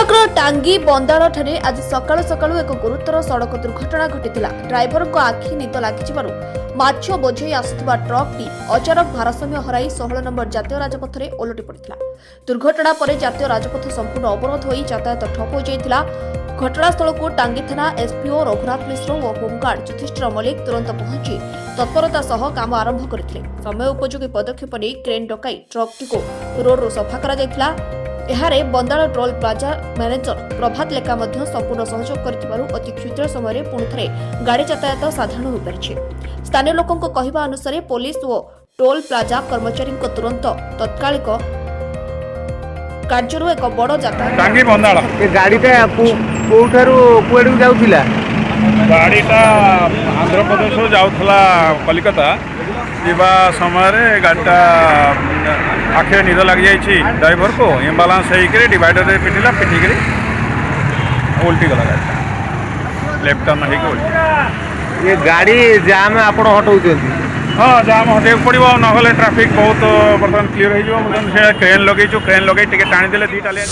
भद्रक टांगी बंदाड़ ठारे आज सकाळु सकाळु एक गुरुतर सड़क दुर्घटना घटिथिला। ड्राइवर को आखि निद लागिजिबारु माछ बोझेई आसुथिबा ट्रकटी अचानक भारसाम्य हराई 16 नंबर जातीय राजपथ रे ओलटि पड़िथिला। दुर्घटना परे जातीय राजपथ संपूर्ण अवरोध होई यातायात ठप हो जाइथिला। घटनास्थल को टांगी थाना एसपीओ रघुनाथ मिश्र और होमगार्ड युधिष्ठिर मल्लिक तुरंत पहुंची तत्परता सह काम आरंभ करथिले। समय उपयोगी पदक्षेप नहीं क्रेन डकाई ट्रकटी को रोड सफा करा जाइथिला। एहारे बंदाळ टोल प्लाजा मैनेजर प्रभात लेखा मध्य संपूर्ण सहयोग करथिबारु अति क्षुद्र समय पुणी थे गाड़ी यातायात साधारण हो पारिछि। स्थानीय लोकों कहवा अनुसार पुलिस और टोल प्लाजा कर्मचारी तुरंत तत्कालिक कार्य एक बड़ टांगी बंदाळ गाड़ीटा कोठारू कुआडू जाउथिला गाड़ीटा आंध्र प्रदेश जाउथला कलिकता जीवा समय गाड़ीटा आखे निद लग जाइए ड्राइवर को इम्बालांस होकर डिवाइडर पिटिला पिटिक उल्टी गला गाड़ी लेफ्ट टर्न हो उल्टी। ये गाड़ी जाम आपण हटाउछन हाँ जाम हटे पड़ो ना ट्राफिक बहुत बर्तमान क्लीयर हो क्रेन लगे टाणी देले 2टा लेन।